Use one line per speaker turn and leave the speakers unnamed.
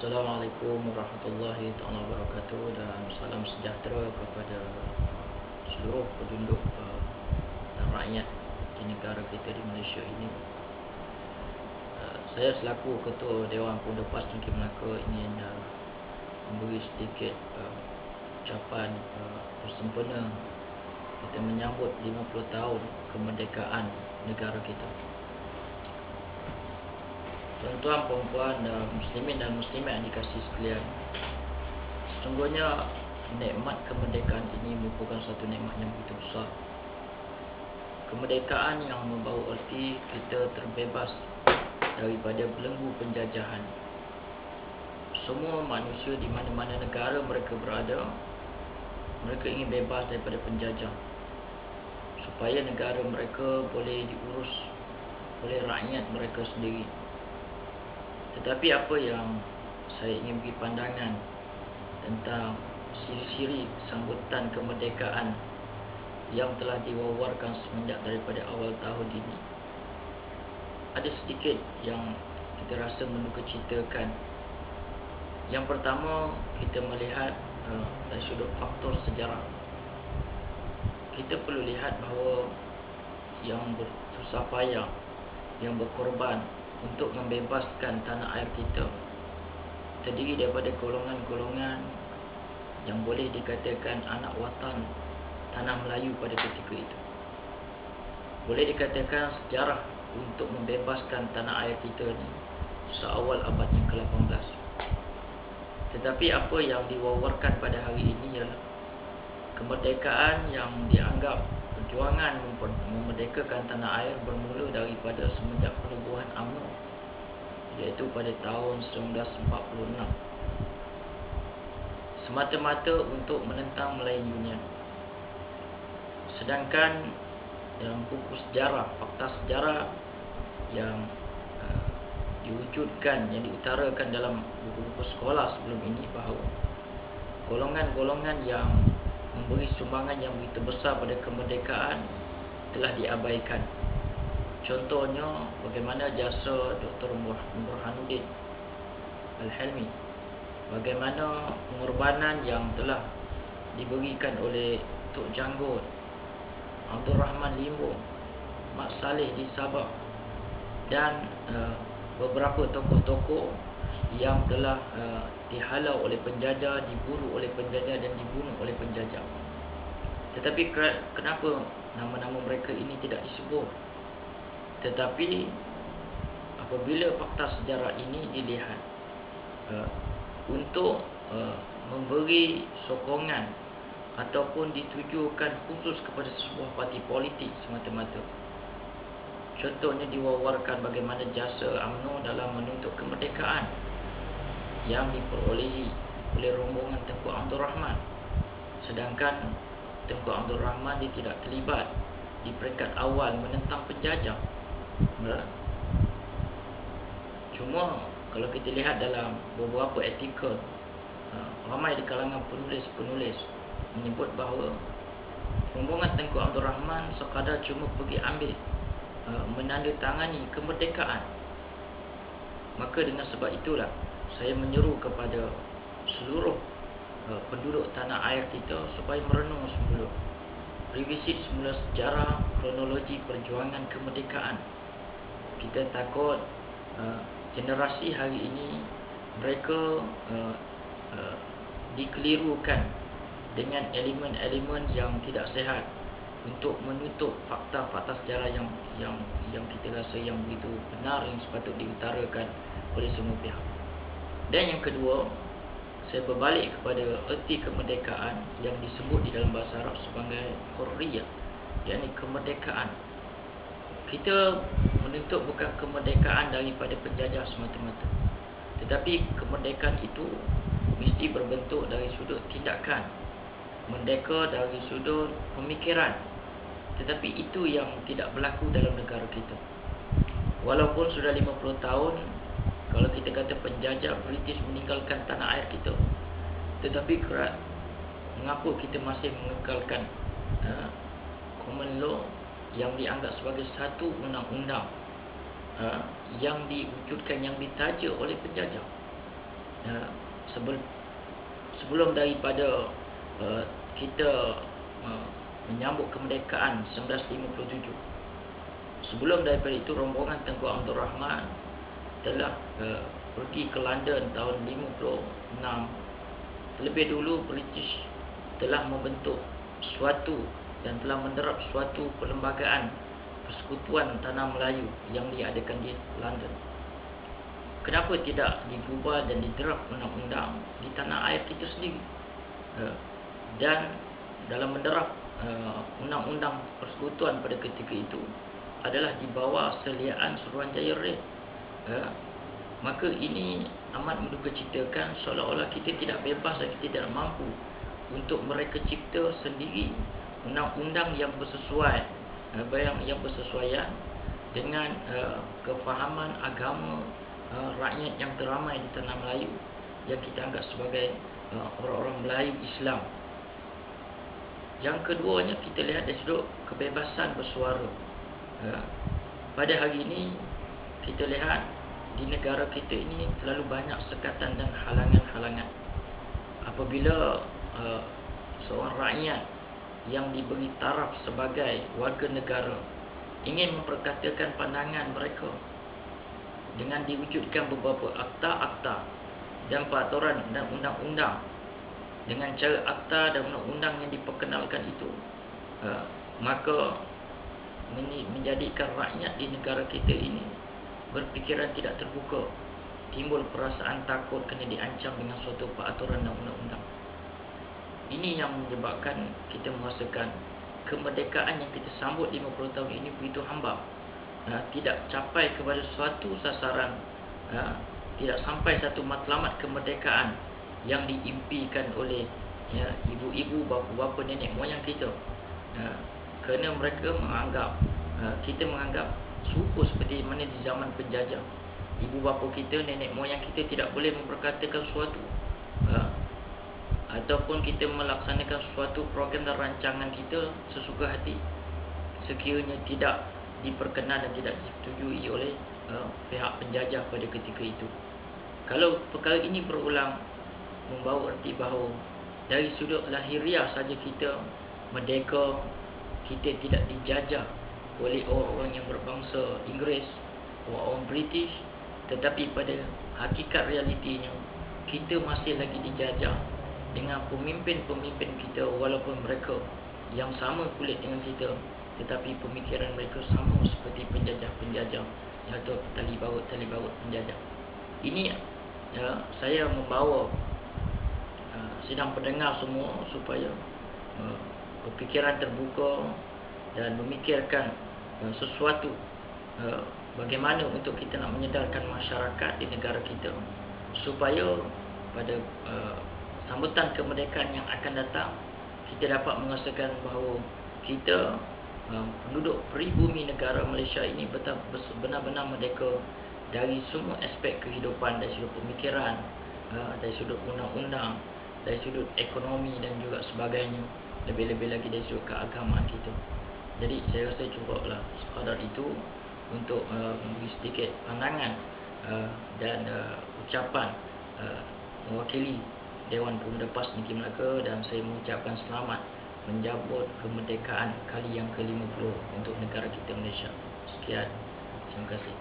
Assalamualaikum warahmatullahi taala wabarakatuh, dan salam sejahtera kepada seluruh penduduk dan rakyat di negara kita di Malaysia ini. Saya selaku Ketua Dewan Pemuda PAS Negeri Melaka ingin memberi sedikit ucapan bersempena kita menyambut 50 tahun kemerdekaan negara kita. Tuan-tuan, puan-puan, muslimin dan muslimat yang dikasihi sekalian, sesungguhnya nikmat kemerdekaan ini merupakan satu nikmat yang begitu besar. Kemerdekaan yang membawa erti kita terbebas daripada belenggu penjajahan. Semua manusia di mana-mana negara mereka berada, mereka ingin bebas daripada penjajah, supaya negara mereka boleh diurus oleh rakyat mereka sendiri. Tetapi apa yang saya ingin beri pandangan tentang ciri-ciri sambutan kemerdekaan yang telah diwawarkan semenjak daripada awal tahun ini, ada sedikit yang kita rasa menduga citakan. Yang pertama, kita melihat dari sudut faktor sejarah. Kita perlu lihat bahawa yang bersusah payah, yang berkorban untuk membebaskan tanah air kita terdiri daripada golongan-golongan yang boleh dikatakan anak watan tanah Melayu pada ketika itu. Boleh dikatakan sejarah untuk membebaskan tanah air kita ni seawal abad yang ke-18. Tetapi apa yang diwawarkan pada hari ini ialah kemerdekaan yang dianggap perjuangan memerdekakan tanah air bermula daripada semenjak penubuhan UMNO, iaitu pada tahun 1946, semata-mata untuk menentang Melayu Union. Sedangkan dalam buku sejarah, fakta sejarah yang diwujudkan, yang diutarakan dalam buku-buku sekolah sebelum ini, bahawa golongan-golongan yang memberi sumbangan yang begitu besar pada kemerdekaan telah diabaikan. Contohnya bagaimana jasa Dr. Burhanuddin Al-Helmi, bagaimana pengorbanan yang telah diberikan oleh Tok Janggut, Abdul Rahman Limbo, Mat Saleh di Sabah, dan beberapa tokoh-tokoh yang telah dihalau oleh penjajah, diburu oleh penjajah dan dibunuh oleh penjajah. Tetapi kenapa nama-nama mereka ini tidak disebut? Tetapi apabila fakta sejarah ini dilihat untuk memberi sokongan ataupun ditujukan khusus kepada sebuah parti politik semata-mata. Contohnya diwawarkan bagaimana jasa UMNO dalam menuntut kemerdekaan yang diperolehi oleh rombongan Tengku Abdul Rahman, sedangkan Tengku Abdul Rahman dia tidak terlibat di peringkat awal menentang penjajah. Cuma kalau kita lihat dalam beberapa artikel, ramai di kalangan penulis-penulis menyebut bahawa rombongan Tengku Abdul Rahman sekadar cuma pergi ambil menandatangani kemerdekaan. Maka dengan sebab itulah saya menyeru kepada seluruh penduduk tanah air kita supaya merenung semula, revisit semula sejarah kronologi perjuangan kemerdekaan. Kita takut generasi hari ini mereka dikelirukan dengan elemen-elemen yang tidak sihat untuk menutup fakta-fakta sejarah yang kita rasa yang begitu benar, yang sepatut diutarakan oleh semua pihak. Dan yang kedua, saya berbalik kepada erti kemerdekaan yang disebut di dalam bahasa Arab sebagai hurriyah, yakni kemerdekaan. Kita menuntut bukan kemerdekaan daripada penjajah semata-mata, tetapi kemerdekaan itu mesti berbentuk dari sudut tindakan, merdeka dari sudut pemikiran. Tetapi itu yang tidak berlaku dalam negara kita. Walaupun sudah 50 tahun, kalau kita kata penjajah British meninggalkan tanah air kita, tetapi mengapa kita masih mengekalkan common law yang dianggap sebagai satu undang-undang yang diwujudkan, yang ditaja oleh penjajah? sebelum daripada kita menyambut kemerdekaan 1957. Sebelum daripada itu, rombongan Tengku Abdul Rahman telah pergi ke London tahun 56. Terlebih dulu British telah membentuk suatu dan telah menderap suatu perlembagaan Persekutuan Tanah Melayu yang diadakan di London. Kenapa tidak digubal dan diterap undang-undang di tanah air kita sendiri? Dan dalam menderap undang-undang persekutuan pada ketika itu adalah di bawah seliaan Suruhanjaya Red. Maka ini amat mendukacitakan, seolah-olah kita tidak bebas dan kita tidak mampu untuk mereka cipta sendiri undang-undang yang bersesuaian dengan kefahaman agama rakyat yang teramai di tanah Melayu yang kita anggap sebagai orang-orang Melayu Islam. Yang keduanya, kita lihat dari sudut kebebasan bersuara. Pada hari ini kita lihat di negara kita ini terlalu banyak sekatan dan halangan-halangan. Apabila seorang rakyat yang diberi taraf sebagai warga negara ingin memperkatakan pandangan mereka dengan diwujudkan beberapa akta-akta dan peraturan dan undang-undang, dengan cara akta dan undang-undang yang diperkenalkan itu, maka menjadikan rakyat di negara kita ini berfikiran tidak terbuka, timbul perasaan takut kena diancam dengan suatu peraturan dan undang-undang. Ini yang menyebabkan kita merasakan kemerdekaan yang kita sambut 50 tahun ini begitu hamba, tidak capai kepada suatu sasaran, tidak sampai satu matlamat kemerdekaan yang diimpikan oleh ibu-ibu, bapa-bapa, nenek moyang kita. Kerana mereka menganggap, kita menganggap serupa seperti mana di zaman penjajah. Ibu bapa kita, nenek moyang kita tidak boleh memperkatakan sesuatu, ataupun kita melaksanakan suatu program dan rancangan kita sesuka hati, sekiranya tidak diperkenan dan tidak disetujui oleh pihak penjajah pada ketika itu. Kalau perkara ini berulang, membawa erti bahawa dari sudut lahiriah saja kita merdeka, kita tidak dijajah oleh orang-orang yang berbangsa Inggeris, orang British, tetapi pada hakikat realitinya kita masih lagi dijajah dengan pemimpin-pemimpin kita, walaupun mereka yang sama kulit dengan kita, tetapi pemikiran mereka sama seperti penjajah-penjajah atau tali baut penjajah. Ini saya membawa sidang pendengar semua supaya berfikiran terbuka dan memikirkan sesuatu, bagaimana untuk kita nak menyedarkan masyarakat di negara kita supaya pada sambutan kemerdekaan yang akan datang kita dapat merasakan bahawa kita penduduk peribumi negara Malaysia ini benar-benar merdeka dari semua aspek kehidupan, dari sudut pemikiran, dari sudut undang-undang, dari sudut ekonomi dan juga sebagainya, lebih-lebih lagi dari sudut keagamaan kita. Jadi saya rasa cukuplah sekadar itu untuk memberi sedikit pandangan dan ucapan mewakili Dewan Pemuda PAS Negeri Melaka, dan saya mengucapkan selamat menjambut kemerdekaan kali yang ke-50 untuk negara kita Malaysia. Sekian, terima kasih.